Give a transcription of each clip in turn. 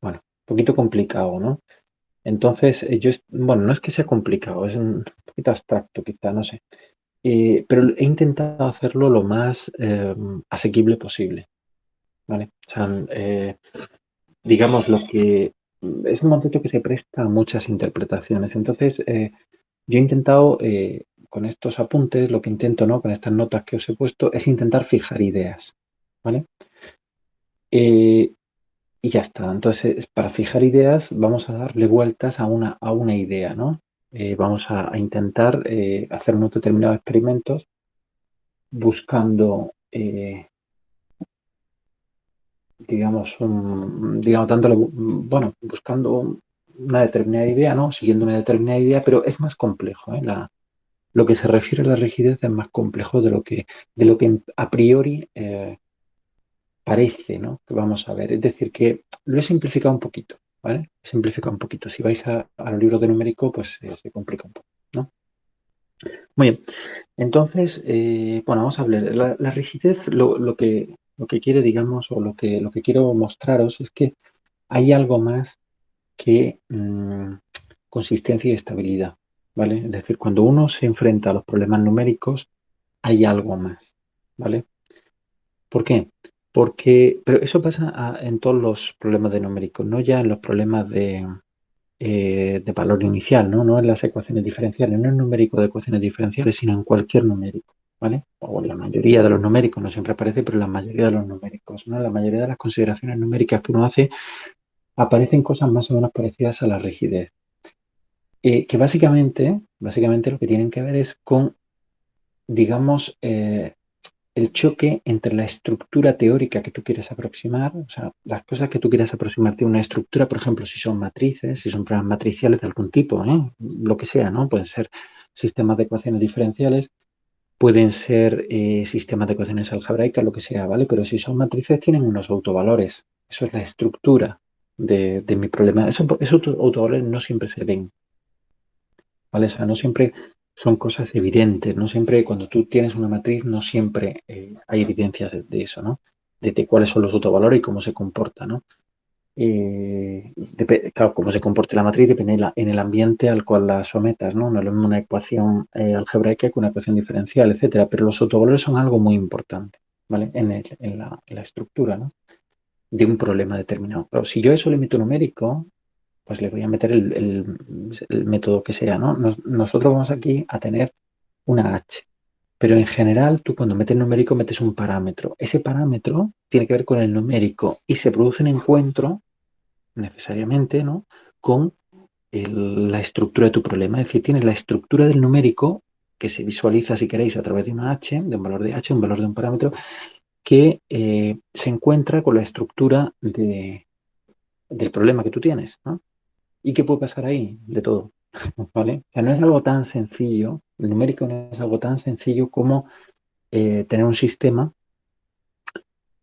bueno, un poquito complicado, ¿no? Entonces, bueno, no es que sea complicado, es un poquito abstracto quizá, no sé. Pero he intentado hacerlo lo más asequible posible, ¿vale? O sea, digamos, lo que es un concepto que se presta a muchas interpretaciones. Entonces, yo he intentado, con estos apuntes, lo que intento, ¿no? Con estas notas que os he puesto, es intentar fijar ideas, ¿vale? Eh, y ya está. Entonces, para fijar ideas, vamos a darle vueltas a una idea, ¿no? Vamos a intentar hacer unos determinados experimentos buscando, digamos, dándole, bueno, buscando una determinada idea, ¿no? Siguiendo una determinada idea, pero es más complejo, ¿eh? Lo que se refiere a la rigidez es más complejo de lo que a priori parece, ¿no? Que vamos a ver. Es decir, que lo he simplificado un poquito, ¿vale? He simplificado un poquito. Si vais a los libros de numérico, pues se complica un poco, ¿no? Muy bien. Entonces, bueno, vamos a hablar. La rigidez, lo que quiere, digamos, o lo que quiero mostraros es que hay algo más que consistencia y estabilidad, ¿vale? Es decir, cuando uno se enfrenta a los problemas numéricos, hay algo más, ¿vale? ¿Por qué? Porque, pero eso pasa en todos los problemas de numéricos, no ya en los problemas de valor inicial, ¿no? No en las ecuaciones diferenciales, no en numérico de ecuaciones diferenciales, sino en cualquier numérico, ¿vale? O en la mayoría de los numéricos, no siempre aparece, pero en la mayoría de los numéricos, ¿no? La mayoría de las consideraciones numéricas que uno hace aparecen cosas más o menos parecidas a la rigidez. Que básicamente lo que tienen que ver es con, digamos, el choque entre la estructura teórica que tú quieres aproximar, o sea, las cosas que tú quieres aproximarte a una estructura, por ejemplo, si son matrices, si son problemas matriciales de algún tipo, ¿eh? Lo que sea, ¿no? Pueden ser sistemas de ecuaciones diferenciales, pueden ser sistemas de ecuaciones algebraicas, lo que sea, ¿vale? Pero si son matrices tienen unos autovalores. Eso es la estructura de mi problema. Esos autovalores no siempre se ven, ¿vale? O sea, no siempre son cosas evidentes, no siempre cuando tú tienes una matriz, no siempre hay evidencias de eso, ¿no? De cuáles son los autovalores y cómo se comporta, ¿no? Claro, cómo se comporte la matriz depende en el ambiente al cual la sometas, ¿no? No es lo mismo una ecuación algebraica que una ecuación diferencial, etcétera, pero los autovalores son algo muy importante, ¿vale? En la estructura, ¿no? De un problema determinado. Pero si yo eso le meto numérico, pues le voy a meter el método que sea, ¿no? Nosotros vamos aquí a tener una H, pero en general tú cuando metes numérico metes un parámetro. Ese parámetro tiene que ver con el numérico y se produce un encuentro necesariamente, ¿no? Con la estructura de tu problema. Es decir, tienes la estructura del numérico que se visualiza, si queréis, a través de una H, de un valor de H, un valor de un parámetro, que se encuentra con la estructura del problema que tú tienes, ¿no? ¿Y qué puede pasar ahí? De todo, ¿vale? O sea, no es algo tan sencillo, el numérico no es algo tan sencillo como tener un sistema,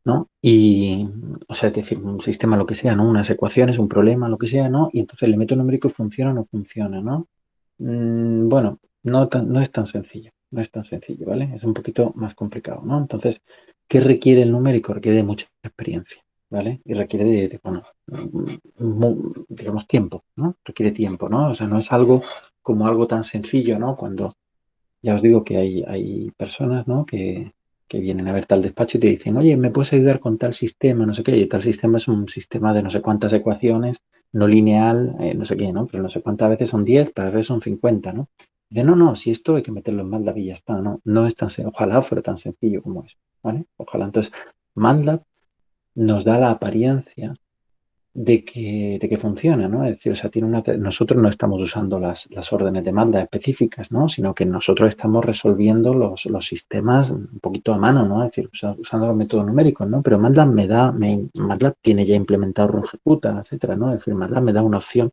¿no? Y, o sea, es decir, un sistema, lo que sea, ¿no? Unas ecuaciones, un problema, lo que sea, ¿no? Y entonces le meto un numérico y funciona o no funciona, ¿no? Bueno, no es tan sencillo, no es tan sencillo, ¿vale? Es un poquito más complicado, ¿no? Entonces, ¿qué requiere el numérico? Requiere de mucha experiencia, ¿vale? Y requiere bueno, digamos, tiempo, ¿no? Requiere tiempo, ¿no? O sea, no es algo como algo tan sencillo, ¿no? Cuando ya os digo que hay personas, ¿no? Que vienen a ver tal despacho y te dicen, oye, ¿me puedes ayudar con tal sistema? No sé qué. Y tal sistema es un sistema de no sé cuántas ecuaciones, no lineal, no sé qué, ¿no? Pero no sé cuántas veces son 10, pero a veces son 50, ¿no? Dice, no, no, si esto hay que meterlo en MATLAB y ya está, ¿no? No es tan sencillo. Ojalá fuera tan sencillo como es, ¿vale? Ojalá. Entonces, MATLAB nos da la apariencia de que funciona, ¿no? Es decir, o sea, nosotros no estamos usando las órdenes de MATLAB específicas, ¿no? Sino que nosotros estamos resolviendo los sistemas un poquito a mano, ¿no? Es decir, usando los métodos numéricos, ¿no? Pero MATLAB tiene ya implementado RunEjecuta, etcétera, ¿no? Es decir, MATLAB me da una opción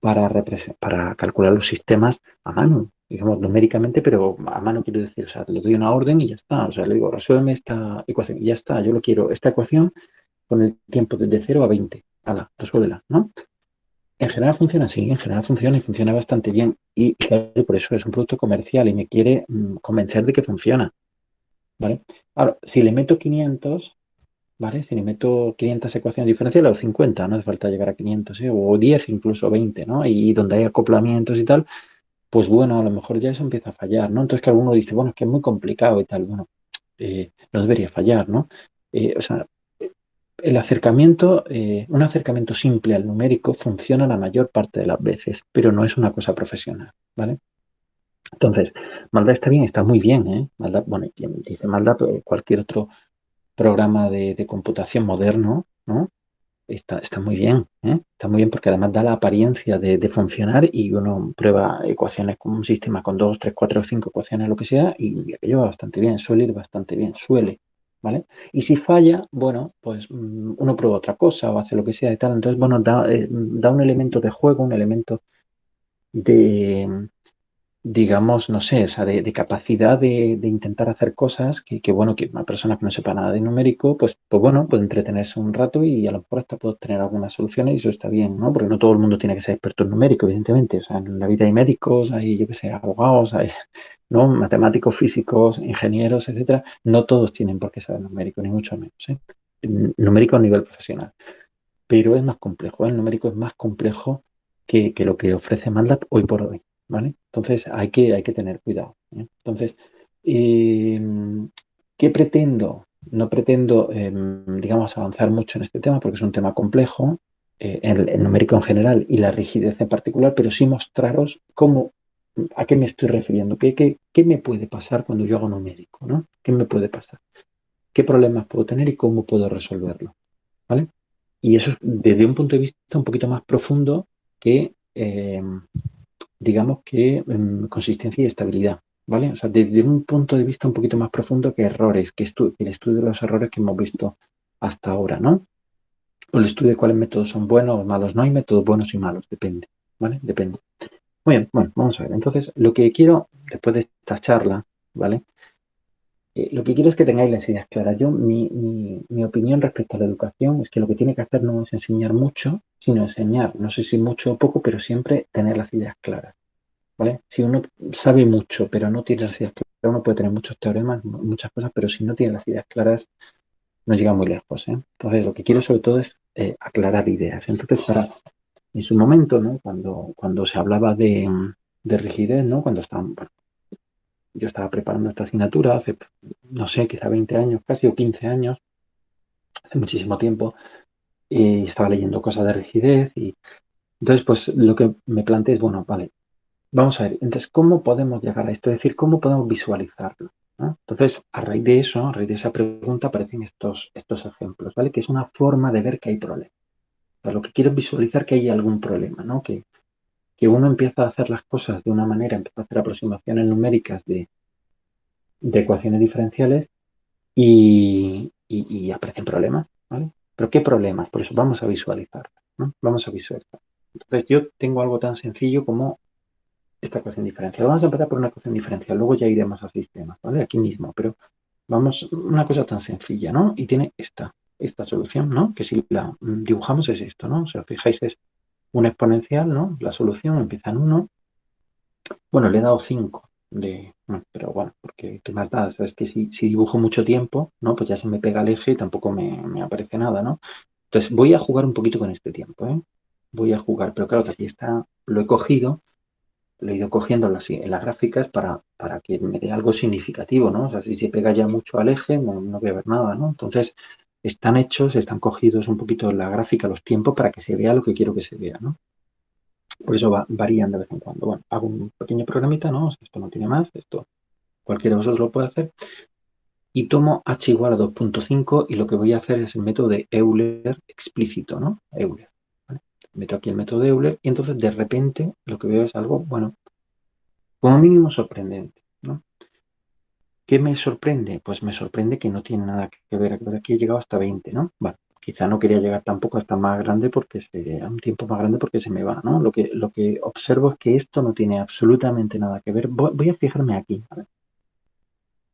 para calcular los sistemas a mano, digamos, numéricamente, pero a mano quiero decir, o sea, le doy una orden y ya está, o sea, le digo, resuélveme esta ecuación y ya está, yo lo quiero, esta ecuación con el tiempo desde 0 a 20. Hala, resuélvela, ¿no? En general funciona así, en general funciona y funciona bastante bien. Y claro, por eso es un producto comercial y me quiere convencer de que funciona, ¿vale? Ahora, si le meto 500, ¿vale? Si le meto 500 ecuaciones diferenciales o 50, no hace falta llegar a 500, ¿eh? O 10, incluso 20, ¿no? Y donde hay acoplamientos y tal, pues bueno, a lo mejor ya eso empieza a fallar, ¿no? Entonces que alguno dice, bueno, es que es muy complicado y tal, bueno, no debería fallar, ¿no? O sea, el acercamiento, un acercamiento simple al numérico funciona la mayor parte de las veces, pero no es una cosa profesional, ¿vale? Entonces, MATLAB está bien, está muy bien, ¿eh? MATLAB, bueno, y quien dice MATLAB, cualquier otro programa de computación moderno, ¿no? Está muy bien, ¿eh? Está muy bien porque además da la apariencia de funcionar y uno prueba ecuaciones con un sistema con 2, 3, 4, 5 ecuaciones, lo que sea, y aquello va bastante bien, suele ir bastante bien, suele, ¿vale? Y si falla, bueno, pues uno prueba otra cosa o hace lo que sea y tal. Entonces, bueno, da un elemento de juego, un elemento de, digamos, no sé, o sea, de capacidad de intentar hacer cosas bueno, que una persona que no sepa nada de numérico, pues bueno, puede entretenerse un rato y a lo mejor hasta puede obtener algunas soluciones y eso está bien, ¿no? Porque no todo el mundo tiene que ser experto en numérico, evidentemente. O sea, en la vida hay médicos, hay, yo qué sé, abogados, hay, ¿no? Matemáticos, físicos, ingenieros, etcétera. No todos tienen por qué saber numérico, ni mucho menos, ¿eh? Numérico a nivel profesional. Pero es más complejo, ¿eh? El numérico es más complejo que lo que ofrece MATLAB hoy por hoy, ¿vale? Entonces hay que tener cuidado, ¿eh? Entonces, eh, ¿qué pretendo? No pretendo, digamos, avanzar mucho en este tema porque es un tema complejo, el numérico en general y la rigidez en particular, pero sí mostraros cómo, a qué me estoy refiriendo, qué me puede pasar cuando yo hago numérico, ¿no? ¿Qué me puede pasar? ¿Qué problemas puedo tener y cómo puedo resolverlo? ¿Vale? Y eso es desde un punto de vista un poquito más profundo que, digamos que consistencia y estabilidad, ¿vale? O sea, desde un punto de vista un poquito más profundo que errores, que el estudio de los errores que hemos visto hasta ahora, ¿no? O el estudio de cuáles métodos son buenos o malos. No hay métodos buenos y malos, depende, ¿vale? Depende. Muy bien, bueno, vamos a ver. Entonces, lo que quiero, después de esta charla, ¿vale? Lo que quiero es que tengáis las ideas claras. Mi opinión respecto a la educación es que lo que tiene que hacer no es enseñar mucho, sino enseñar, no sé si mucho o poco, pero siempre tener las ideas claras, ¿vale? Si uno sabe mucho, pero no tiene las ideas claras, uno puede tener muchos teoremas, muchas cosas, pero si no tiene las ideas claras, no llega muy lejos, ¿eh? Entonces, lo que quiero sobre todo es aclarar ideas. Entonces, en su momento, ¿no? Cuando se hablaba de rigidez, ¿no? Cuando estaban, bueno, yo estaba preparando esta asignatura hace, no sé, quizá 20 años casi o 15 años, hace muchísimo tiempo, y estaba leyendo cosas de rigidez y entonces pues lo que me planteé es, bueno, vale, vamos a ver, entonces, ¿cómo podemos llegar a esto? Es decir, ¿cómo podemos visualizarlo? ¿No? Entonces, a raíz de eso, a raíz de esa pregunta, aparecen estos ejemplos, ¿vale? Que es una forma de ver que hay problemas. O sea, lo que quiero es visualizar que hay algún problema, ¿no? Que uno empieza a hacer las cosas de una manera, empieza a hacer aproximaciones numéricas de ecuaciones diferenciales y aparecen problemas, ¿vale? Pero ¿qué problemas? Por eso vamos a visualizar, ¿no? Vamos a visualizar. Entonces yo tengo algo tan sencillo como esta ecuación diferencial. Vamos a empezar por una ecuación diferencial, luego ya iremos a sistemas, ¿vale? Aquí mismo, pero vamos, una cosa tan sencilla, ¿no? Y tiene esta solución, ¿no? Que si la dibujamos es esto, ¿no? Si os fijáis es una exponencial, ¿no? La solución empieza en 1. Bueno, le he dado 5 pero bueno, porque ¿qué más da? Es que si dibujo mucho tiempo, ¿no? Pues ya se me pega el eje y tampoco me aparece nada, ¿no? Entonces voy a jugar un poquito con este tiempo, ¿eh? Voy a jugar, pero claro, que aquí está, lo he cogido, lo he ido cogiendo en las gráficas para que me dé algo significativo, ¿no? O sea, si se pega ya mucho al eje, no voy a ver nada, ¿no? Entonces, están hechos, están cogidos un poquito en la gráfica, los tiempos, para que se vea lo que quiero que se vea, ¿no? Por eso varían de vez en cuando. Bueno, hago un pequeño programita, ¿no? Esto no tiene más, esto cualquiera de vosotros lo puede hacer. Y tomo h igual a 2.5 y lo que voy a hacer es el método de Euler explícito, ¿no? Euler. ¿Vale? Meto aquí el método de Euler y entonces de repente lo que veo es algo, bueno, como mínimo sorprendente, ¿no? ¿Qué me sorprende? Pues me sorprende que no tiene nada que ver. Aquí he llegado hasta 20, ¿no? Bueno, quizá no quería llegar tampoco hasta más grande a un tiempo más grande porque se me va, ¿no? Lo que observo es que esto no tiene absolutamente nada que ver. Voy a fijarme aquí,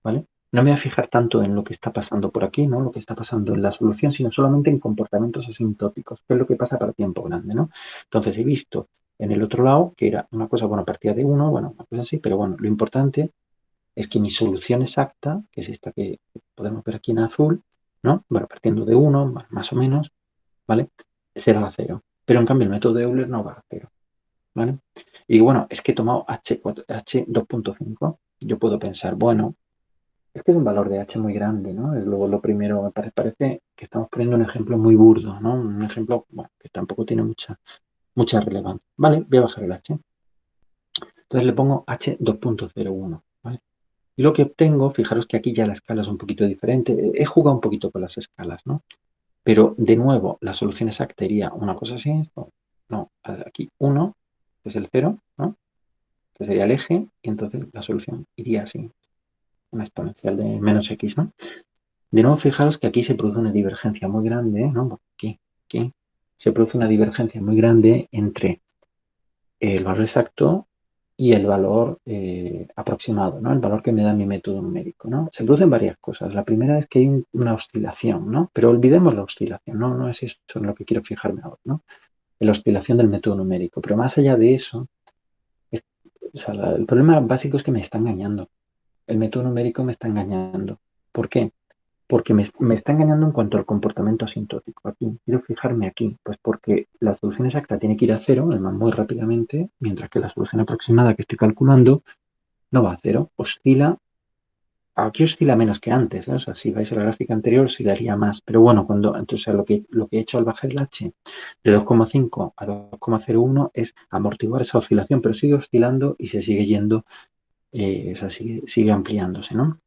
¿vale? No me voy a fijar tanto en lo que está pasando por aquí, ¿no? Lo que está pasando en la solución, sino solamente en comportamientos asintóticos, que es lo que pasa para tiempo grande, ¿no? Entonces he visto en el otro lado que era una cosa, bueno, partida de 1, bueno, una cosa así, pero bueno, lo importante es que mi solución exacta, que es esta que podemos ver aquí en azul, ¿no? Bueno, partiendo de 1, más o menos, ¿vale? Se va a 0. Pero en cambio el método de Euler no va a 0, ¿vale? Y bueno, es que he tomado H2.5. Yo puedo pensar, bueno, es que es un valor de H muy grande, ¿no? Es lo primero, me parece que estamos poniendo un ejemplo muy burdo, ¿no? Un ejemplo, bueno, que tampoco tiene mucha relevancia. Vale, voy a bajar el H. Entonces le pongo H2.01, ¿vale? Y lo que obtengo, fijaros que aquí ya la escala es un poquito diferente. He jugado un poquito con las escalas, ¿no? Pero de nuevo, la solución exacta iría una cosa así, no, aquí 1, que es el 0, ¿no? Que sería el eje, y entonces la solución iría así, una exponencial de menos x, ¿no? De nuevo, fijaros que aquí se produce una divergencia muy grande, ¿no? Aquí se produce una divergencia muy grande entre el valor exacto y el valor aproximado, ¿no? El valor que me da mi método numérico, ¿no? Se producen varias cosas. La primera es que hay una oscilación, ¿no? Pero olvidemos la oscilación, ¿no? No es eso en lo que quiero fijarme ahora, ¿no? En la oscilación del método numérico. Pero más allá de eso, o sea, el problema básico es que me está engañando. El método numérico me está engañando. ¿Por qué? Porque me está engañando en cuanto al comportamiento asintótico. Aquí, quiero fijarme aquí, pues porque la solución exacta tiene que ir a 0, además muy rápidamente, mientras que la solución aproximada que estoy calculando no va a 0, aquí oscila menos que antes, ¿no? O sea, si vais a la gráfica anterior oscilaría más, pero bueno, entonces lo que he hecho al bajar el H de 2,5 a 2,01 es amortiguar esa oscilación, pero sigue oscilando y se sigue yendo, o sea, sigue ampliándose, ¿no?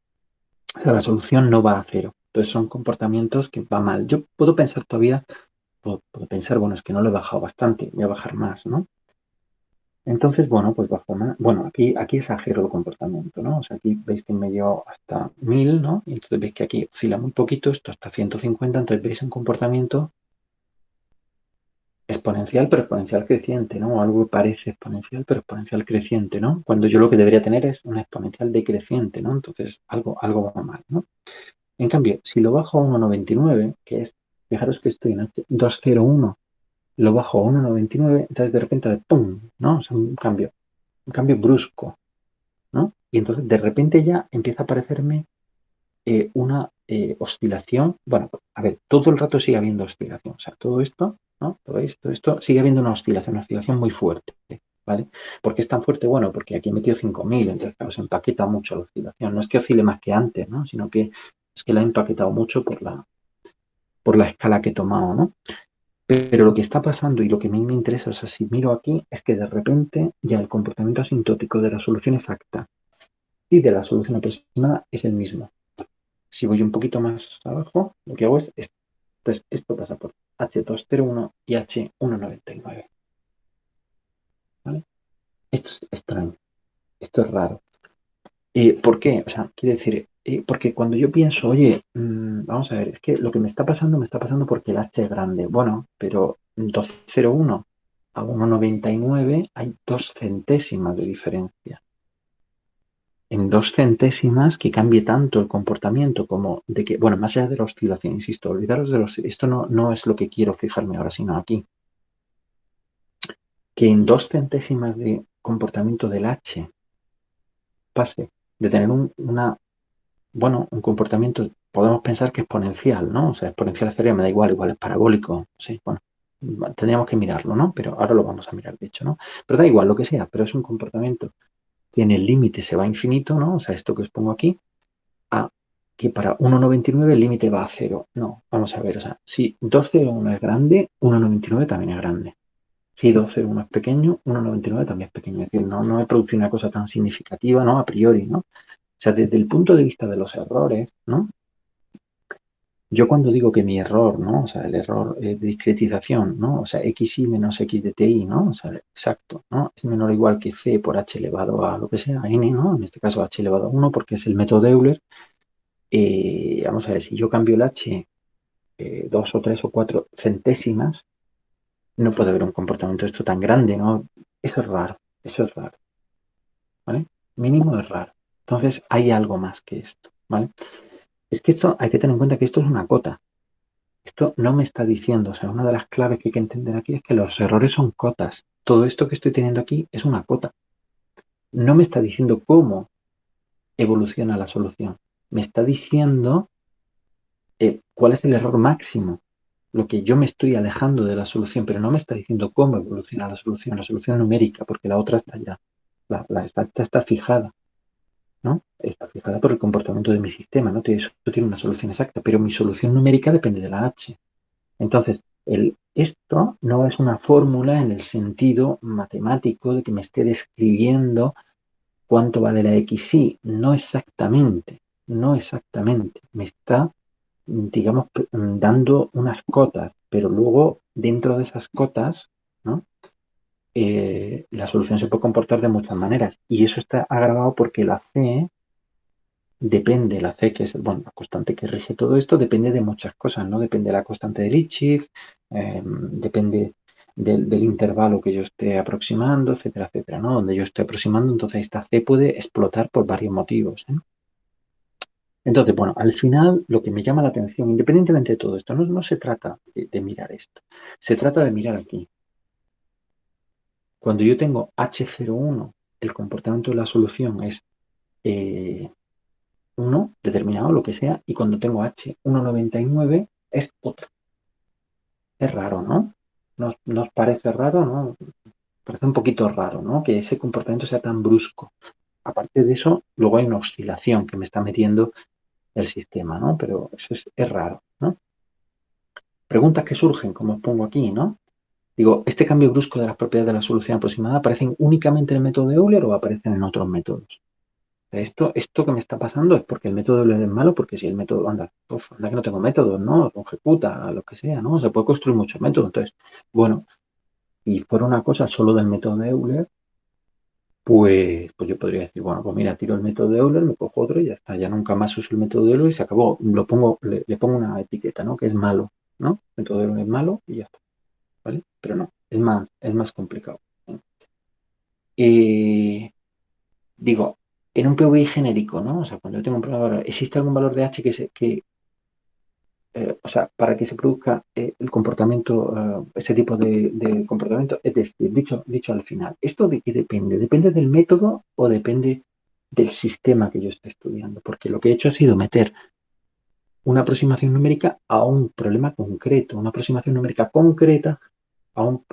O sea, la solución no va a 0. Entonces son comportamientos que va mal. Yo puedo pensar todavía, puedo pensar, bueno, es que no lo he bajado bastante, voy a bajar más, ¿no? Entonces, bueno, pues bajo más. Bueno, aquí exagero el comportamiento, ¿no? O sea, aquí veis que me dio hasta 1000, ¿no? Y entonces veis que aquí oscila muy poquito, esto hasta 150, entonces veis un comportamiento exponencial, pero exponencial creciente, ¿no? Algo que parece exponencial, pero exponencial creciente, ¿no? Cuando yo lo que debería tener es una exponencial decreciente, ¿no? Entonces, algo va mal, ¿no? En cambio, si lo bajo a 1,99, que es, fijaros que estoy en 201, lo bajo a 1,99, entonces de repente, ¡pum!, ¿no? O sea, un cambio brusco, ¿no? Y entonces de repente ya empieza a aparecerme una oscilación. Bueno, a ver, todo el rato sigue habiendo oscilación. O sea, todo esto, ¿no? Todo esto sigue habiendo una oscilación muy fuerte, ¿vale? ¿Por qué es tan fuerte? Bueno, porque aquí he metido 5000, entonces claro, se empaqueta mucho la oscilación. No es que oscile más que antes, ¿no? Sino que es que la he empaquetado mucho por la escala que he tomado, ¿no? Pero lo que está pasando y lo que a mí me interesa, o sea, si miro aquí, es que de repente ya el comportamiento asintótico de la solución exacta y de la solución aproximada es el mismo. Si voy un poquito más abajo, lo que hago es esto. Entonces, esto pasa por H201 y H199. ¿Vale? Esto es extraño, esto es raro. ¿Por qué? O sea, quiere decir, porque cuando yo pienso, oye, vamos a ver, es que lo que me está pasando porque el H es grande. Bueno, pero 201 a 1,99 hay 2 centésimas de diferencia. En 2 centésimas que cambie tanto el comportamiento como de que, bueno, más allá de la oscilación, insisto, olvidaros esto no es lo que quiero fijarme ahora, sino aquí, que en 2 centésimas de comportamiento del H pase de tener un comportamiento, podemos pensar que exponencial, ¿no? O sea, exponencial sería, me da igual es parabólico, sí, bueno, tendríamos que mirarlo, ¿no? Pero ahora lo vamos a mirar, de hecho, ¿no? Pero da igual lo que sea, pero es un comportamiento que en el límite se va a infinito, ¿no? O sea, esto que os pongo aquí, a que para 1,99 el límite va a 0. No, vamos a ver, o sea, si 2,01 es grande, 1,99 también es grande. Si 2,01 es pequeño, 1,99 también es pequeño. Es decir, no he producido una cosa tan significativa, ¿no? A priori, ¿no? O sea, desde el punto de vista de los errores, ¿no? Yo cuando digo que mi error, ¿no? O sea, el error de discretización, ¿no? O sea, xy menos x de ti, ¿no? O sea, exacto, ¿no? Es menor o igual que c por h elevado a lo que sea, n, ¿no? En este caso h elevado a 1 porque es el método de Euler. Vamos a ver, si yo cambio el h 2 o 3 o 4 centésimas, no puede haber un comportamiento de esto tan grande, ¿no? Eso es raro, ¿vale? Mínimo es raro. Entonces hay algo más que esto, ¿vale? Es que esto hay que tener en cuenta que esto es una cota. Esto no me está diciendo, o sea, una de las claves que hay que entender aquí es que los errores son cotas. Todo esto que estoy teniendo aquí es una cota. No me está diciendo cómo evoluciona la solución. Me está diciendo ¿Cuál es el error máximo? Lo que yo me estoy alejando de la solución, pero no me está diciendo cómo evoluciona la solución numérica, porque la otra está ya, la exacta está fijada, ¿no? Está fijada por el comportamiento de mi sistema, ¿no? Eso tiene una solución exacta, pero mi solución numérica depende de la H. Entonces, esto no es una fórmula en el sentido matemático de que me esté describiendo cuánto vale la XY. No exactamente, no exactamente. Me está, digamos, dando unas cotas, pero luego dentro de esas cotas, ¿no? La solución se puede comportar de muchas maneras y eso está agravado porque la C depende, la C que es, bueno, la constante que rige todo esto, depende de muchas cosas, ¿no? Depende de la constante de Lipschitz, depende del intervalo que yo esté aproximando, etcétera, etcétera, ¿no? Donde yo esté aproximando, entonces esta C puede explotar por varios motivos, ¿eh? Entonces, bueno, al final lo que me llama la atención, independientemente de todo esto, no se trata de mirar esto, se trata de mirar aquí. Cuando yo tengo H01, el comportamiento de la solución es 1 determinado, lo que sea, y cuando tengo H199 es otro. Es raro, ¿no? ¿Nos parece raro, no? Parece un poquito raro, ¿no? Que ese comportamiento sea tan brusco. Aparte de eso, luego hay una oscilación que me está metiendo el sistema, ¿no? Pero eso es raro, ¿no? Preguntas que surgen, como os pongo aquí, ¿no? Digo, ¿este cambio brusco de las propiedades de la solución aproximada aparecen únicamente en el método de Euler o aparecen en otros métodos? Esto que me está pasando es porque el método de Euler es malo, porque si el método, anda que no tengo métodos, ¿no? O ejecuta, lo que sea, ¿no? Se puede construir muchos métodos. Entonces, bueno, si fuera una cosa solo del método de Euler, pues yo podría decir, bueno, pues mira, tiro el método de Euler, me cojo otro y ya está, ya nunca más uso el método de Euler y se acabó. Le pongo una etiqueta, ¿no? Que es malo, ¿no? El método de Euler es malo y ya está, ¿vale? Pero no, es más complicado, ¿no? Digo, en un PVI genérico, ¿no? O sea, cuando yo tengo un valor, ¿existe algún valor de H o sea, para que se produzca el comportamiento, ese tipo de comportamiento? Es decir, dicho al final, ¿esto de qué depende? ¿Depende del método o depende del sistema que yo esté estudiando? Porque lo que he hecho ha sido meter una aproximación numérica a un problema concreto, una aproximación numérica concreta a un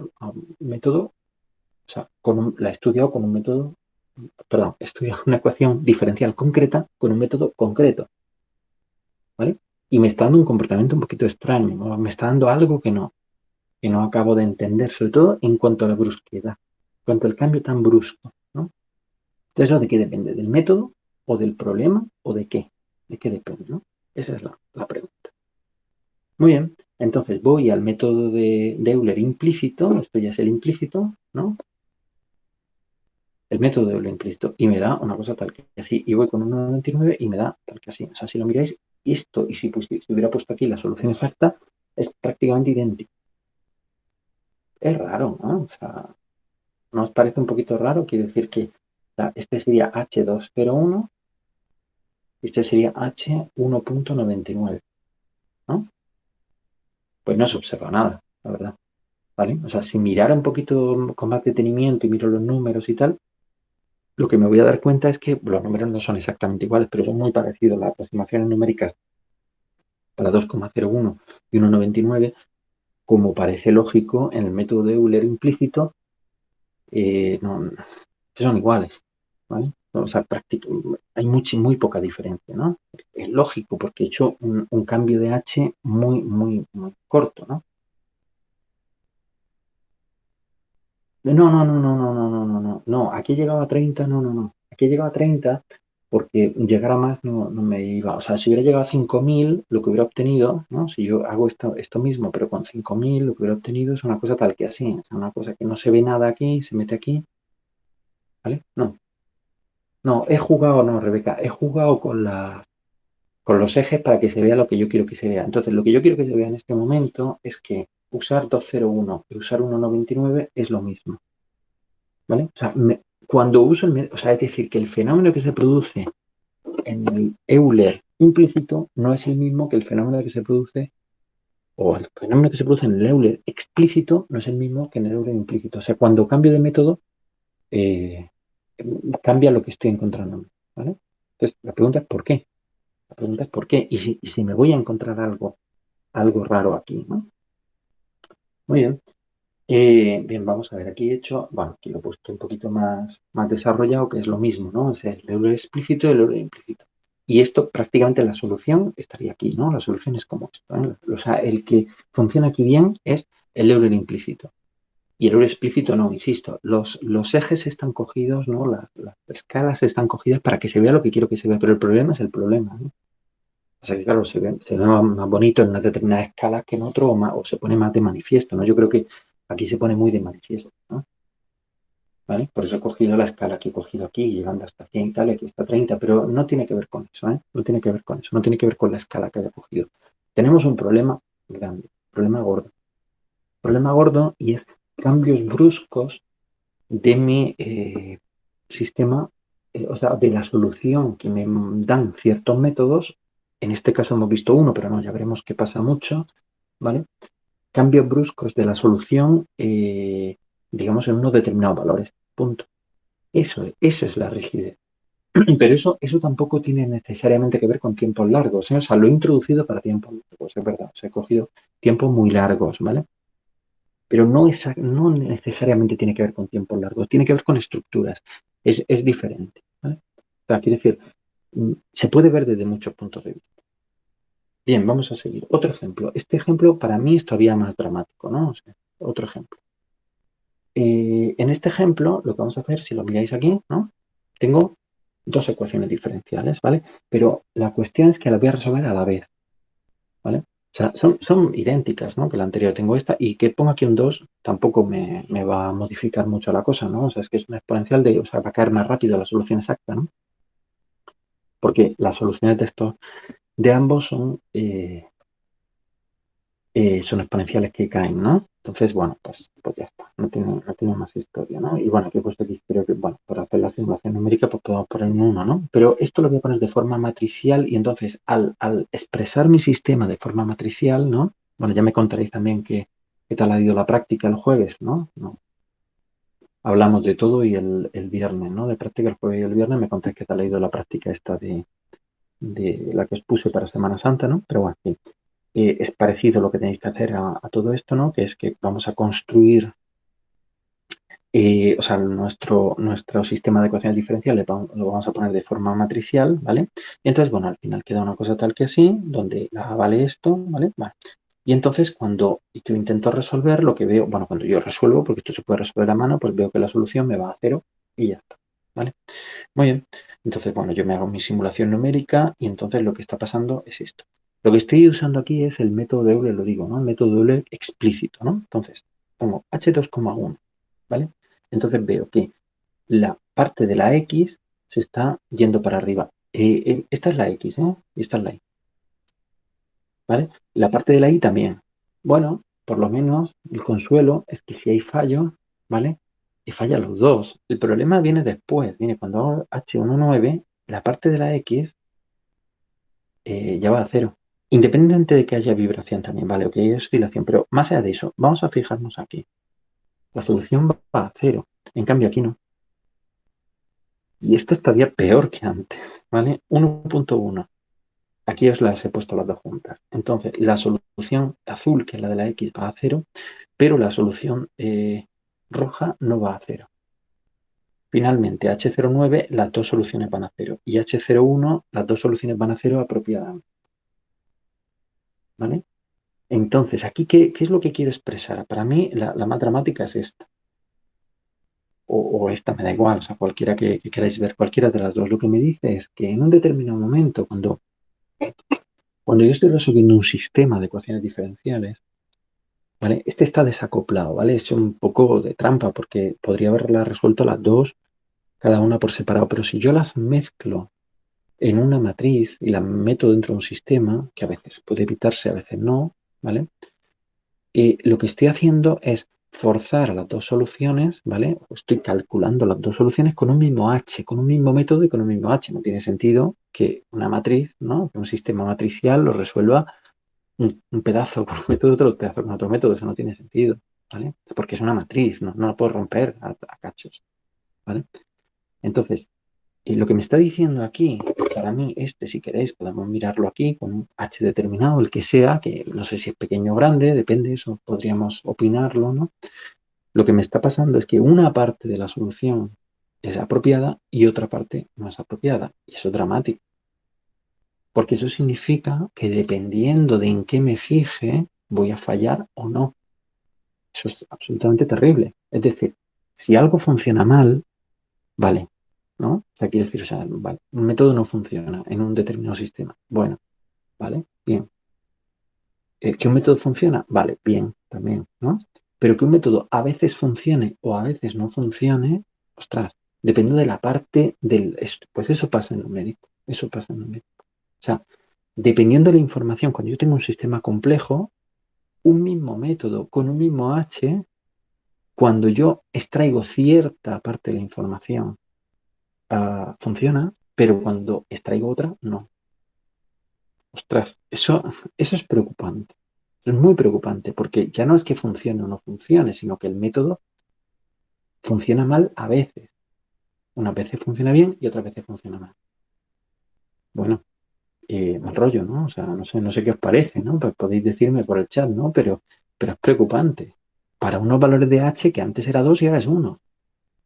método, o sea, la he estudiado con un método, perdón, he estudiado una ecuación diferencial concreta con un método concreto, ¿vale? Y me está dando un comportamiento un poquito extraño, ¿no? Me está dando algo que no acabo de entender, sobre todo en cuanto a la brusquedad, en cuanto al cambio tan brusco, ¿no? Entonces, ¿de qué depende? ¿Del método o del problema o de qué? ¿De qué depende, no? Esa es la pregunta. Muy bien, entonces voy al método de Euler implícito, esto ya es el implícito, ¿no? El método de Euler implícito, y me da una cosa tal que así, y voy con 1,99 y me da tal que así. O sea, si lo miráis, esto, y si hubiera puesto aquí la solución exacta, es prácticamente idéntico. Es raro, ¿no? O sea, ¿no os parece un poquito raro? Quiere decir que este sería H201 y este sería H1,99, ¿no? Pues no se observa nada, la verdad, ¿vale? O sea, si mirara un poquito con más detenimiento y miro los números y tal, lo que me voy a dar cuenta es que los números no son exactamente iguales, pero son muy parecidos. Las aproximaciones numéricas para 2,01 y 1,99, como parece lógico, en el método de Euler implícito, no, son iguales, ¿vale? O sea, hay muy poca diferencia, ¿no? Es lógico porque he hecho un cambio de H muy, muy, muy corto, ¿no? No, no, no, no, no, no, no, no, no, no, aquí he llegado a 30, no, no, no, aquí he llegado a 30 porque llegar a más no me iba, o sea, si hubiera llegado a 5.000, lo que hubiera obtenido, ¿no? Si yo hago esto mismo, pero con 5.000, lo que hubiera obtenido es una cosa tal que así, o sea, una cosa que no se ve nada aquí, se mete aquí, ¿vale? No, no, no, Rebeca, he jugado con los ejes para que se vea lo que yo quiero que se vea. Entonces, lo que yo quiero que se vea en este momento es que usar 201 y usar 1,99 es lo mismo, ¿vale? O sea, cuando uso o sea, es decir, que el fenómeno que se produce en el Euler implícito no es el mismo que el fenómeno que se produce, o el fenómeno que se produce en el Euler explícito no es el mismo que en el Euler implícito. O sea, cuando cambio de método, eh, cambia lo que estoy encontrando, ¿vale? Entonces, la pregunta es ¿por qué? La pregunta es ¿por qué? Y si me voy a encontrar algo raro aquí, ¿no? Muy bien. Bien, vamos a ver, aquí he hecho, bueno, aquí lo he puesto un poquito más desarrollado, que es lo mismo, ¿no? O sea, el Euler explícito y el Euler implícito. Y esto prácticamente la solución estaría aquí, ¿no? La solución es como esto, ¿eh? O sea, el que funciona aquí bien es el Euler implícito. Y el Euler explícito no, insisto, los ejes están cogidos, ¿no? Las escalas están cogidas para que se vea lo que quiero que se vea, pero el problema es el problema, ¿no? O sea que, claro, se ve más bonito en una determinada escala que en otro o se pone más de manifiesto, ¿no? Yo creo que aquí se pone muy de manifiesto, ¿no? ¿Vale? Por eso he cogido la escala que he cogido aquí, llegando hasta 100 y tal, y aquí está 30, pero no tiene que ver con eso, ¿eh? No tiene que ver con eso, no tiene que ver con la escala que haya cogido. Tenemos un problema grande, problema gordo y es cambios bruscos de mi sistema, o sea, de la solución que me dan ciertos métodos. En este caso hemos visto uno, pero no, ya veremos que pasa mucho, ¿vale? Cambios bruscos de la solución, digamos, en unos determinados valores. Punto. Eso es la rigidez. Pero eso tampoco tiene necesariamente que ver con tiempos largos, ¿eh? O sea, lo he introducido para tiempos largos, es verdad. O sea, he cogido tiempos muy largos, ¿vale? Pero no necesariamente tiene que ver con tiempos largos, tiene que ver con estructuras. Es diferente, ¿vale? O sea, quiere decir, se puede ver desde muchos puntos de vista. Bien, vamos a seguir. Otro ejemplo. Este ejemplo para mí es todavía más dramático, ¿no? O sea, otro ejemplo. En este ejemplo, lo que vamos a hacer, si lo miráis aquí, ¿no? Tengo dos ecuaciones diferenciales, ¿vale? Pero la cuestión es que las voy a resolver a la vez, ¿vale? O sea, son idénticas, ¿no? Que la anterior tengo esta y que ponga aquí un 2 tampoco me va a modificar mucho la cosa, ¿no? O sea, es que es una exponencial o sea, va a caer más rápido la solución exacta, ¿no? Porque las soluciones de ambos son exponenciales que caen, ¿no? Entonces, bueno, pues ya está, no tiene más historia, ¿no? Y bueno, que he puesto aquí, creo que, bueno, para hacer la simulación numérica, pues podemos poner un 1, ¿no? Pero esto lo voy a poner de forma matricial y entonces al expresar mi sistema de forma matricial, ¿no? Bueno, ya me contaréis también qué tal ha ido la práctica el jueves, ¿no? No. Hablamos de todo y el viernes, ¿no? De práctica el jueves y el viernes me contáis qué tal ha ido la práctica esta de la que os puse para Semana Santa, ¿no? Pero bueno, sí, es parecido lo que tenéis que hacer a todo esto, ¿no? Que es que vamos a construir, o sea, nuestro sistema de ecuaciones diferenciales lo vamos a poner de forma matricial, ¿vale? Y entonces, bueno, al final queda una cosa tal que así, donde la A vale esto, ¿vale? Vale. Y entonces cuando yo intento resolver, lo que veo, bueno, cuando yo resuelvo, porque esto se puede resolver a mano, pues veo que la solución me va a cero y ya está, ¿vale? Muy bien. Entonces, bueno, yo me hago mi simulación numérica y entonces lo que está pasando es esto. Lo que estoy usando aquí es el método de Euler, lo digo, ¿no? El método de Euler explícito, ¿no? Entonces, pongo H2,1, ¿vale? Entonces veo que la parte de la X se está yendo para arriba. Esta es la X, ¿no? Y esta es la Y, ¿vale? La parte de la Y también. Bueno, por lo menos el consuelo es que si hay fallo, ¿vale? Y falla los dos. El problema viene después, viene cuando hago H19, la parte de la X ya va a cero. Independientemente de que haya vibración también, ¿vale? O que haya oscilación, pero más allá de eso, vamos a fijarnos aquí. La solución va a cero. En cambio aquí no. Y esto es todavía peor que antes, ¿vale? 1.1. Aquí os las he puesto las dos juntas. Entonces, la solución azul, que es la de la X, va a cero, pero la solución roja no va a cero. Finalmente, H09, las dos soluciones van a cero. Y H01, las dos soluciones van a cero apropiadamente. ¿Vale? Entonces, aquí, ¿qué es lo que quiero expresar? Para mí, la más dramática es esta. O esta, me da igual, o sea, cualquiera que queráis ver, cualquiera de las dos. Lo que me dice es que en un determinado momento, cuando yo estoy resolviendo un sistema de ecuaciones diferenciales, ¿vale? Este está desacoplado, ¿vale? Es un poco de trampa porque podría haberla resuelto las dos, cada una por separado, pero si yo las mezclo en una matriz y las meto dentro de un sistema, que a veces puede evitarse, a veces no, ¿vale? Lo que estoy haciendo es forzar a las dos soluciones, ¿vale? Estoy calculando las dos soluciones con un mismo H, con un mismo método y con un mismo H. No tiene sentido que una matriz, ¿no? Que un sistema matricial lo resuelva un pedazo con un método, otro pedazo con otro método. Eso no tiene sentido, ¿vale? Porque es una matriz, no la puedo romper a cachos, ¿vale? Entonces, lo que me está diciendo aquí, para mí, si queréis, podemos mirarlo aquí con un h determinado, el que sea, que no sé si es pequeño o grande, depende, eso podríamos opinarlo, ¿no? Lo que me está pasando es que una parte de la solución es apropiada y otra parte no es apropiada. Y eso es dramático, porque eso significa que dependiendo de en qué me fije, voy a fallar o no. Eso es absolutamente terrible. Es decir, si algo funciona mal, vale, ¿no? O sea, quiere decir, o sea, vale, un método no funciona en un determinado sistema. Bueno, vale, bien. ¿Que un método funciona? Vale, bien, también, ¿no? Pero que un método a veces funcione o a veces no funcione, ostras, depende de la parte del... Pues eso pasa en numérico, eso pasa en numérico. O sea, dependiendo de la información, cuando yo tengo un sistema complejo, un mismo método con un mismo H, cuando yo extraigo cierta parte de la información, funciona, pero cuando extraigo otra, no. Ostras, eso es preocupante. Es muy preocupante porque ya no es que funcione o no funcione, sino que el método funciona mal a veces. Unas veces funciona bien y otras veces funciona mal. Bueno, mal rollo, ¿no? O sea, no sé qué os parece, ¿no? Pues podéis decirme por el chat, ¿no? Pero es preocupante. Para unos valores de H que antes era 2 y ahora es 1.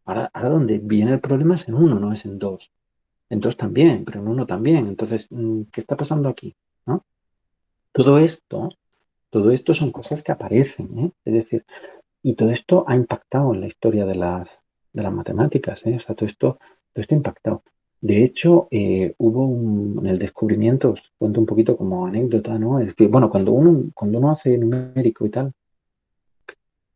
Ahora donde viene el problema es en 1, no es en 2. En 2 también, pero en 1 también. Entonces, ¿qué está pasando aquí? ¿No? Todo esto, todo esto son cosas que aparecen, ¿eh? Es decir, y todo esto ha impactado en la historia de las matemáticas, ¿eh? O sea, todo esto ha impactado. De hecho, en el descubrimiento, os cuento un poquito como anécdota, ¿no? Es que, bueno, cuando uno hace numérico y tal,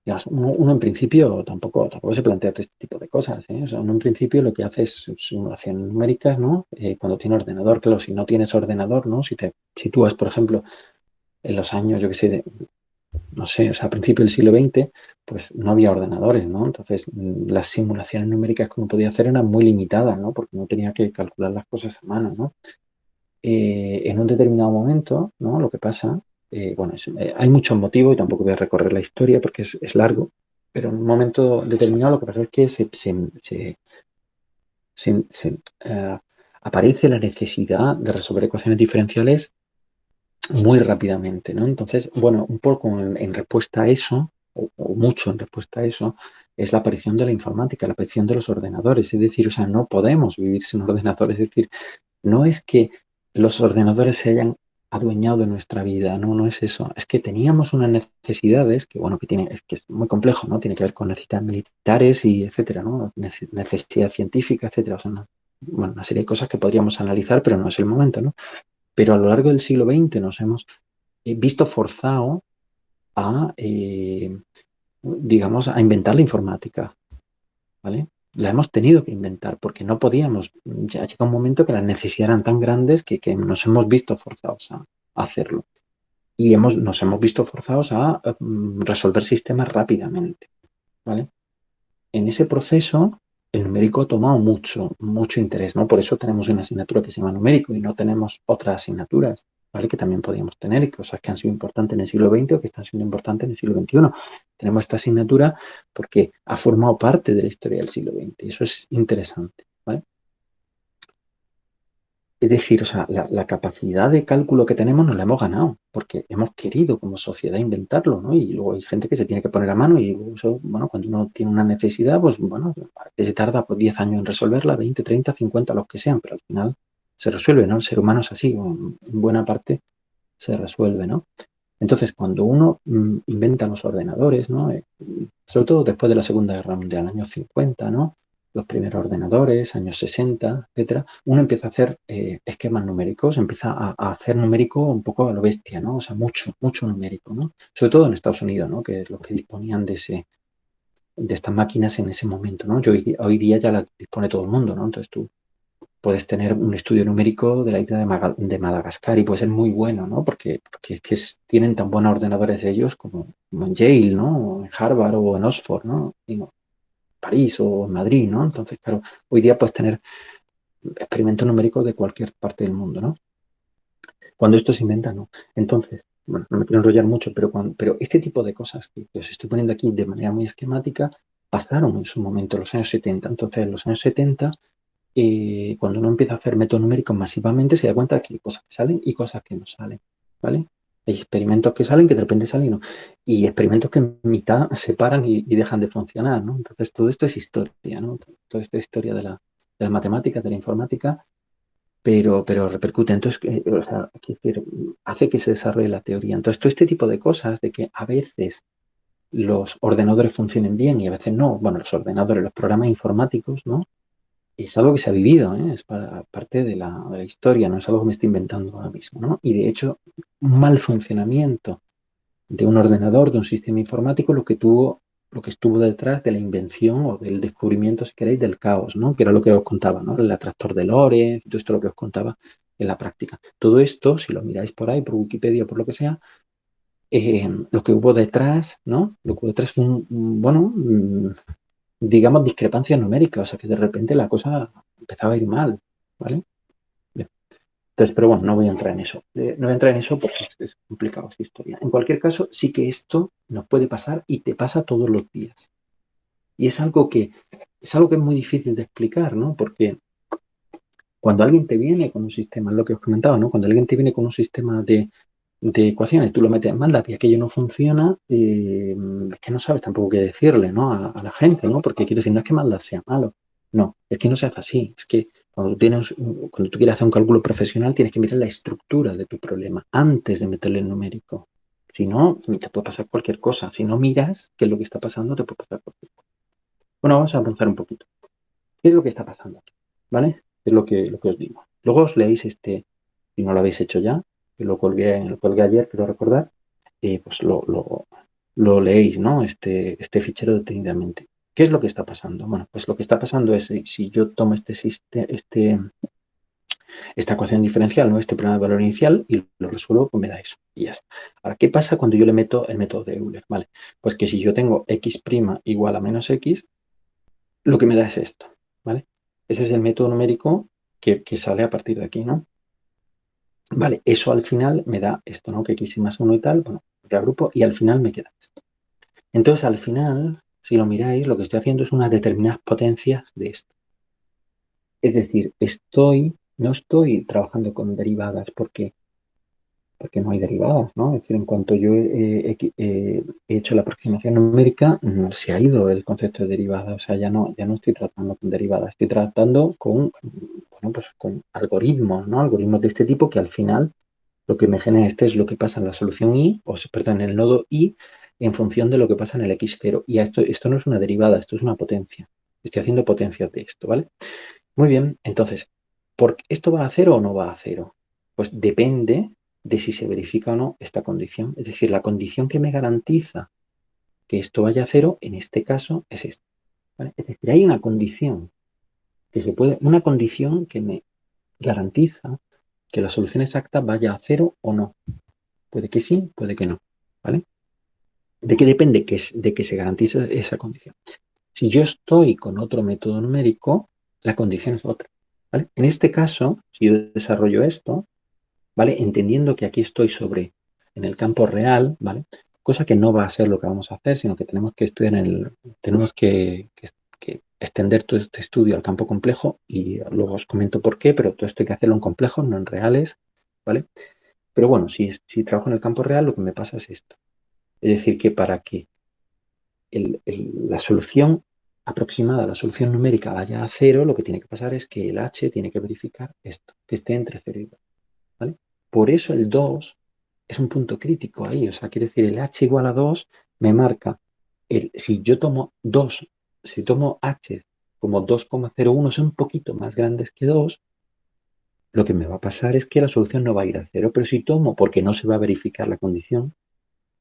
ya, uno en principio tampoco se plantea todo este tipo de cosas, ¿eh? O sea, uno en principio lo que hace es simulaciones numéricas, ¿no? Cuando tiene ordenador, claro, si no tienes ordenador, ¿no? Si te sitúas, por ejemplo, en los años, yo qué sé, no sé, o sea, a principios del siglo XX, pues no había ordenadores, ¿no? Entonces, las simulaciones numéricas que uno podía hacer eran muy limitadas, ¿no? Porque no tenía que calcular las cosas a mano, ¿no? En un determinado momento, ¿no? Lo que pasa, bueno, hay muchos motivos y tampoco voy a recorrer la historia porque es largo, pero en un momento determinado lo que pasa es que se aparece la necesidad de resolver ecuaciones diferenciales muy rápidamente, ¿no? Entonces, bueno, un poco en respuesta a eso, o mucho en respuesta a eso, es la aparición de la informática, la aparición de los ordenadores. Es decir, o sea, no podemos vivir sin ordenadores. Es decir, no es que los ordenadores se hayan adueñado de nuestra vida, no es eso. Es que teníamos unas necesidades que, bueno, es que es muy complejo, ¿no? Tiene que ver con necesidades militares y etcétera, ¿no? Necesidad científica, etcétera. O sea, bueno, una serie de cosas que podríamos analizar, pero no es el momento, ¿no? Pero a lo largo del siglo XX nos hemos visto forzados digamos, a inventar la informática, ¿vale? La hemos tenido que inventar porque no podíamos. Ya llega un momento que las necesidades eran tan grandes que nos hemos visto forzados a hacerlo. Y nos hemos visto forzados a resolver sistemas rápidamente, ¿vale? En ese proceso, el numérico ha tomado mucho interés, ¿no? Por eso tenemos una asignatura que se llama numérico y no tenemos otras asignaturas, ¿vale? Que también podríamos tener y cosas que han sido importantes en el siglo XX o que están siendo importantes en el siglo XXI. Tenemos esta asignatura porque ha formado parte de la historia del siglo XX y eso es interesante, ¿vale? Es decir, o sea, la capacidad de cálculo que tenemos nos la hemos ganado, porque hemos querido como sociedad inventarlo, ¿no? Y luego hay gente que se tiene que poner a mano y eso, bueno, cuando uno tiene una necesidad, pues bueno, a veces se tarda pues, 10 años en resolverla, 20, 30, 50, los que sean, pero al final se resuelve, ¿no? El ser humano es así, en buena parte se resuelve, ¿no? Entonces, cuando uno inventa los ordenadores, ¿no? Sobre todo después de la Segunda Guerra Mundial, años 50, ¿no? Los primeros ordenadores, años 60, etcétera, uno empieza a hacer esquemas numéricos, empieza a hacer numérico un poco a lo bestia, ¿no? O sea, mucho numérico, ¿no? Sobre todo en Estados Unidos, ¿no? Que es los que disponían de estas máquinas en ese momento, ¿no? Hoy día ya las dispone todo el mundo, ¿no? Entonces tú puedes tener un estudio numérico de la isla de Madagascar y puede ser muy bueno, ¿no? Porque es que tienen tan buenos ordenadores ellos como en Yale, ¿no? O en Harvard o en Oxford, ¿no? Digo, París o en Madrid, ¿no? Entonces, claro, hoy día puedes tener experimentos numéricos de cualquier parte del mundo, ¿no? Cuando esto se inventa, no. Entonces, bueno, no me quiero enrollar mucho, pero este tipo de cosas que os estoy poniendo aquí de manera muy esquemática pasaron en su momento, en los años 70. Entonces, en los años 70 cuando uno empieza a hacer métodos numéricos masivamente, se da cuenta de que hay cosas que salen y cosas que no salen, ¿vale? Hay experimentos que salen que de repente salen y no. Y experimentos que en mitad se paran y dejan de funcionar, ¿no? Entonces, todo esto es historia, ¿no? Todo esto es historia de las matemáticas, de la informática, pero repercute. Entonces, o sea, quiero decir, hace que se desarrolle la teoría. Entonces, todo este tipo de cosas, de que a veces los ordenadores funcionen bien y a veces no, bueno, los ordenadores, los programas informáticos, ¿no? Es algo que se ha vivido, ¿eh? Es parte de la historia, no es algo que me estoy inventando ahora mismo, ¿no? Y de hecho, un mal funcionamiento de un ordenador, de un sistema informático, lo que estuvo detrás de la invención o del descubrimiento, si queréis, del caos, ¿no? Que era lo que os contaba, ¿no? El atractor de Lorentz, todo esto lo que os contaba en la práctica. Todo esto, si lo miráis por ahí, por Wikipedia, por lo que sea, lo que hubo detrás, ¿no? Lo que hubo detrás fue bueno, digamos, discrepancias numéricas, o sea, que de repente la cosa empezaba a ir mal, ¿vale? Bien. Entonces, pero bueno, no voy a entrar en eso. No voy a entrar en eso porque es complicado esta historia. En cualquier caso, sí que esto nos puede pasar y te pasa todos los días. Y es algo que es muy difícil de explicar, ¿no? Porque cuando alguien te viene con un sistema, es lo que os comentaba, ¿no? Cuando alguien te viene con un sistema de ecuaciones, tú lo metes en MATLAB y aquello no funciona, es que no sabes tampoco qué decirle, ¿no? A la gente, ¿no? Porque quiero decir, no es que MATLAB sea malo, no, es que no se hace así, es que cuando tú quieres hacer un cálculo profesional tienes que mirar la estructura de tu problema antes de meterle el numérico. Si no, te puede pasar cualquier cosa. Si no miras qué es lo que está pasando, te puede pasar cualquier cosa. Bueno, vamos a avanzar un poquito. ¿Qué es lo que está pasando aquí? ¿Vale? Es lo que os digo. Luego os leéis si no lo habéis hecho ya, que lo colgué ayer, quiero recordar, pues lo leéis, ¿no? Este fichero detenidamente. ¿Qué es lo que está pasando? Bueno, pues lo que está pasando es, si yo tomo esta ecuación diferencial, ¿no? Este problema de valor inicial, y lo resuelvo, pues me da eso. Y ya está. Ahora, ¿qué pasa cuando yo le meto el método de Euler? Vale, pues que si yo tengo x' igual a menos x, lo que me da es esto, ¿vale? Ese es el método numérico que sale a partir de aquí, ¿no? Vale, eso al final me da esto, ¿no? Que x más 1 y tal, bueno, agrupo y al final me queda esto. Entonces, al final, si lo miráis, lo que estoy haciendo es unas determinadas potencias de esto. Es decir, no estoy trabajando con derivadas porque no hay derivadas, ¿no? Es decir, en cuanto yo he hecho la aproximación numérica, se ha ido el concepto de derivada, o sea, ya no estoy tratando con derivadas, estoy tratando bueno, pues con algoritmos, ¿no? Algoritmos de este tipo que al final lo que me genera es lo que pasa en la solución I, perdón, en el nodo I, en función de lo que pasa en el x0. Y esto no es una derivada, esto es una potencia. Estoy haciendo potencias de esto, ¿vale? Muy bien, entonces, ¿esto va a cero o no va a cero? Pues depende de si se verifica o no esta condición. Es decir, la condición que me garantiza que esto vaya a cero, en este caso, es esta, ¿vale? Es decir, hay una condición una condición que me garantiza que la solución exacta vaya a cero o no. Puede que sí, puede que no, ¿vale? ¿De qué depende de que se garantice esa condición? Si yo estoy con otro método numérico, la condición es otra, ¿vale? En este caso, si yo desarrollo esto, ¿vale? Entendiendo que aquí estoy en el campo real, ¿vale? Cosa que no va a ser lo que vamos a hacer, sino que tenemos que estudiar tenemos que extender todo este estudio al campo complejo y luego os comento por qué, pero todo esto hay que hacerlo en complejos, no en reales, ¿vale? Pero bueno, si trabajo en el campo real, lo que me pasa es esto. Es decir, que para que la solución aproximada, la solución numérica vaya a cero, lo que tiene que pasar es que el h tiene que verificar esto, que esté entre 0 y 2. ¿Vale? Por eso el 2 es un punto crítico ahí. O sea, quiere decir, el h igual a 2 me marca, si yo tomo 2, si tomo h como 2,01 son un poquito más grandes que 2, lo que me va a pasar es que la solución no va a ir a cero. Pero si tomo, porque no se va a verificar la condición,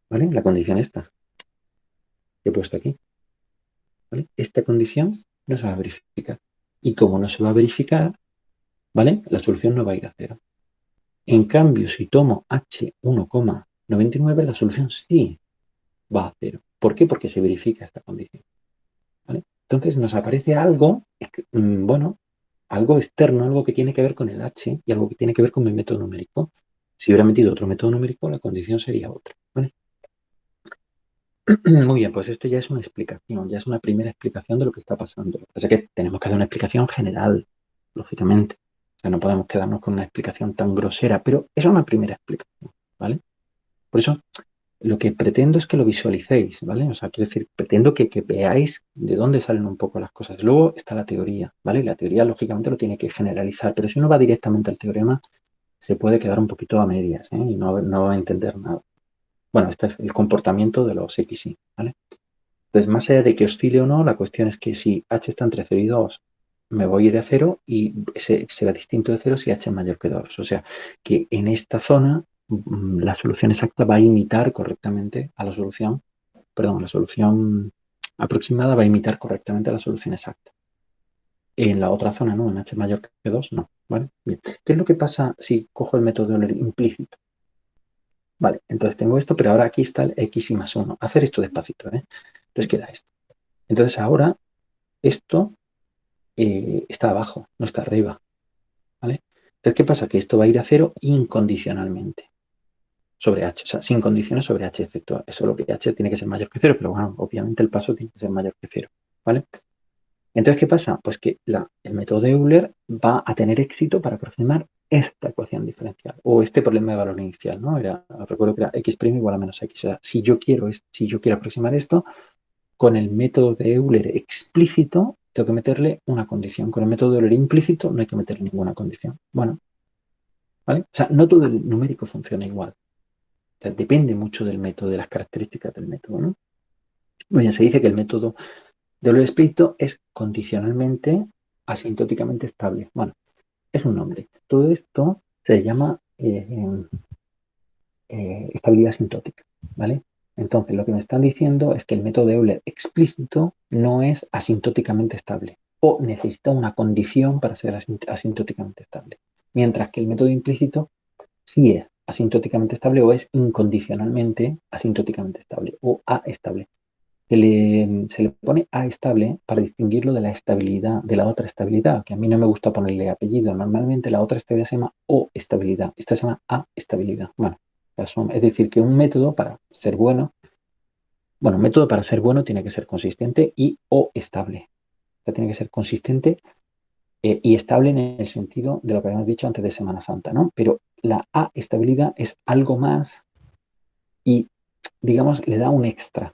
¿vale? La condición esta que he puesto aquí. ¿Vale? Esta condición no se va a verificar. Y como no se va a verificar, ¿vale? La solución no va a ir a cero. En cambio, si tomo H1,99, la solución sí va a cero. ¿Por qué? Porque se verifica esta condición. ¿Vale? Entonces nos aparece algo, bueno, algo externo, algo que tiene que ver con el H y algo que tiene que ver con mi método numérico. Si hubiera metido otro método numérico, la condición sería otra. ¿Vale? Muy bien, pues esto ya es una explicación, ya es una primera explicación de lo que está pasando. Lo que pasa es que tenemos que hacer una explicación general, lógicamente. O sea, no podemos quedarnos con una explicación tan grosera, pero es una primera explicación, ¿vale? Por eso lo que pretendo es que lo visualicéis, ¿vale? O sea, quiero decir, pretendo que veáis de dónde salen un poco las cosas. Luego está la teoría, ¿vale? La teoría, lógicamente, lo tiene que generalizar, pero si uno va directamente al teorema, se puede quedar un poquito a medias, ¿eh? Y no va a entender nada. Bueno, este es el comportamiento de los XY, ¿vale? Entonces, más allá de que oscile o no, la cuestión es que si H está entre 0 y 2, me voy a ir a 0 y será distinto de 0 si H es mayor que 2. O sea, que en esta zona la solución exacta va a imitar correctamente a la solución, perdón, la solución aproximada va a imitar correctamente a la solución exacta. En la otra zona no, en H mayor que 2 no. ¿Vale? Bien. ¿Qué es lo que pasa si cojo el método de Euler implícito? Vale, entonces tengo esto, pero ahora aquí está el X y más 1. Hacer esto despacito, ¿eh? Entonces queda esto. Entonces ahora esto está abajo, no está arriba. ¿Vale? Entonces, ¿qué pasa? Que esto va a ir a 0 incondicionalmente sobre H, o sea, sin condiciones sobre H efectual. Eso es lo que H tiene que ser mayor que 0, pero bueno, obviamente el paso tiene que ser mayor que 0. ¿Vale? Entonces, ¿qué pasa? Pues que el método de Euler va a tener éxito para aproximar esta ecuación diferencial o este problema de valor inicial, ¿no? Recuerdo que era x' igual a menos x. O sea, si yo quiero aproximar esto, con el método de Euler explícito tengo que meterle una condición. Con el método de Euler implícito no hay que meterle ninguna condición. Bueno, ¿vale? O sea, no todo el numérico funciona igual. O sea, depende mucho del método, de las características del método, ¿no? Bueno, se dice que el método de Euler explícito es condicionalmente asintóticamente estable. Bueno, es un nombre. Todo esto se llama estabilidad asintótica, ¿vale? Entonces, lo que me están diciendo es que el método de Euler explícito no es asintóticamente estable o necesita una condición para ser asintóticamente estable, mientras que el método implícito sí es asintóticamente estable o es incondicionalmente asintóticamente estable o estable. Se le pone A estable para distinguirlo de la estabilidad, de la otra estabilidad, que a mí no me gusta ponerle apellido. Normalmente la otra estabilidad se llama O estabilidad, esta se llama A estabilidad. Bueno, es decir, que un método para ser bueno, un método para ser bueno tiene que ser consistente y o estable. O sea, tiene que ser consistente y estable en el sentido de lo que habíamos dicho antes de Semana Santa, ¿no? Pero la A estabilidad es algo más y, digamos, le da un extra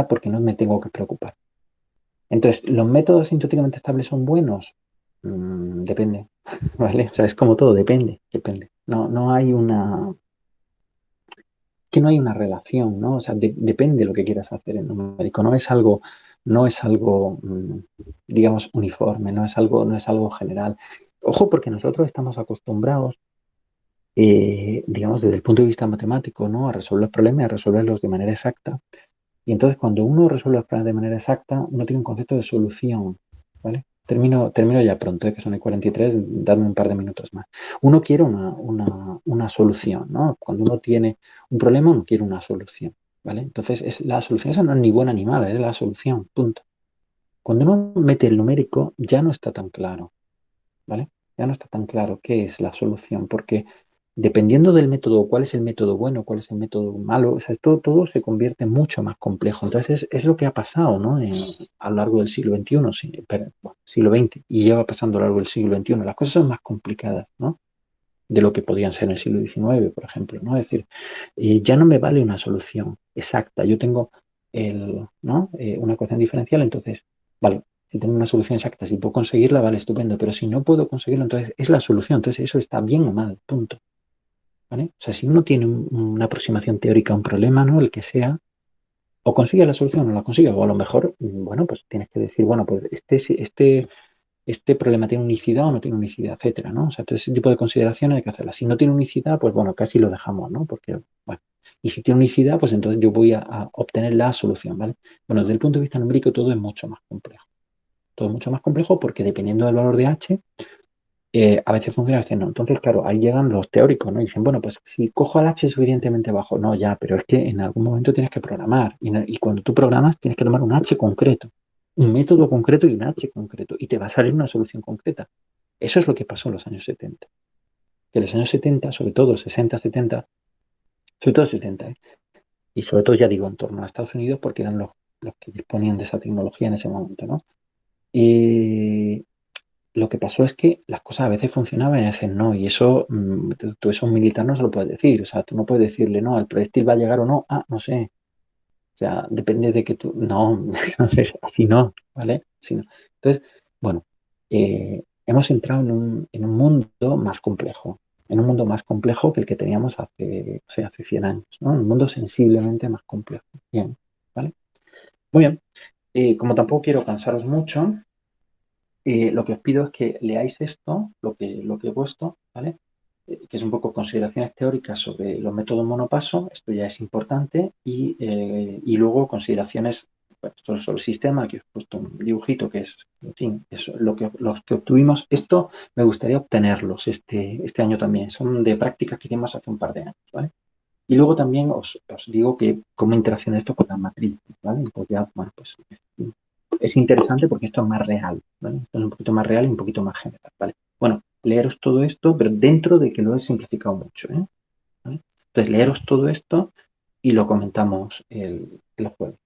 porque no me tengo que preocupar. Entonces, ¿los métodos asintóticamente estables son buenos? Depende, ¿vale? O sea, es como todo, depende. No hay no hay una relación, ¿no? O sea, depende de lo que quieras hacer en numérico. No es algo, digamos, uniforme, no es algo general. Ojo, porque nosotros estamos acostumbrados, digamos, desde el punto de vista matemático, ¿no? A resolver problemas y a resolverlos de manera exacta. Y entonces cuando uno resuelve los problemas de manera exacta, uno tiene un concepto de solución, ¿vale? Termino ya pronto, que son el 43, dadme un par de minutos más. Uno quiere una solución, ¿no? Cuando uno tiene un problema, uno quiere una solución, ¿vale? Entonces, la solución esa no es ni buena ni mala, es la solución, punto. Cuando uno mete el numérico, ya no está tan claro, ¿vale? Ya no está tan claro qué es la solución, porque dependiendo del método, cuál es el método bueno, cuál es el método malo, o sea, todo se convierte mucho más complejo. Entonces, es lo que ha pasado, ¿no? A lo largo del siglo XXI, sí, siglo XX, y lleva pasando a lo largo del siglo XXI. Las cosas son más complicadas, ¿no? De lo que podían ser en el siglo XIX, por ejemplo, ¿no? Es decir, ya no me vale una solución exacta. Yo tengo ¿no? Una ecuación diferencial, entonces, vale, si tengo una solución exacta, si puedo conseguirla, vale, estupendo, pero si no puedo conseguirla, entonces es la solución, entonces eso está bien o mal, punto. ¿Vale? O sea, si uno tiene una aproximación teórica a un problema, ¿no? El que sea, o consigue la solución o no la consigue, o a lo mejor, bueno, pues tienes que decir, bueno, pues este problema tiene unicidad o no tiene unicidad, etcétera, ¿no? O sea, todo ese tipo de consideraciones hay que hacerlas. Si no tiene unicidad, pues bueno, casi lo dejamos, ¿no? Porque, bueno, y si tiene unicidad, pues entonces yo voy a obtener la solución, ¿vale? Bueno, desde el punto de vista numérico todo es mucho más complejo. Todo es mucho más complejo porque dependiendo del valor de h, a veces funciona, a veces no. Entonces, claro, ahí llegan los teóricos, ¿no? Y dicen, bueno, pues si cojo al h suficientemente bajo, no, ya, pero es que en algún momento tienes que programar. Y cuando tú programas, tienes que tomar un h concreto, un método concreto y un h concreto. Y te va a salir una solución concreta. Eso es lo que pasó en los años 70. Que en los años 70, sobre todo 60, 70, sobre todo 70, ¿eh? Y sobre todo, ya digo, en torno a Estados Unidos, porque eran los que disponían de esa tecnología en ese momento, ¿no? lo que pasó es que las cosas a veces funcionaban y a veces no, y eso, tú eso a un militar no se lo puedes decir, o sea, tú no puedes decirle, no, el proyectil va a llegar o no, no sé, o sea, depende de que tú, no, así no, ¿vale? Así no. Entonces, bueno, hemos entrado en un mundo más complejo, en un mundo más complejo que el que teníamos hace, o sea, hace 100 años, ¿no? Un mundo sensiblemente más complejo. Bien, ¿vale? Muy bien. Como tampoco quiero cansaros mucho, lo que os pido es que leáis esto, lo que he puesto, ¿vale? Que es un poco consideraciones teóricas sobre los métodos monopaso, esto ya es importante, y luego consideraciones pues, sobre el sistema, que os he puesto un dibujito que es, en fin, es los que obtuvimos. Esto me gustaría obtenerlos este año también, son de prácticas que hicimos hace un par de años, ¿vale? Y luego también os digo que cómo interacciona esto con las matrices, ¿vale? Pues ya, bueno, pues es interesante porque esto es más real, ¿vale? Esto es un poquito más real y un poquito más general, ¿vale? Bueno, leeros todo esto, pero dentro de que lo he simplificado mucho, ¿eh? ¿Vale? Entonces, leeros todo esto y lo comentamos el jueves.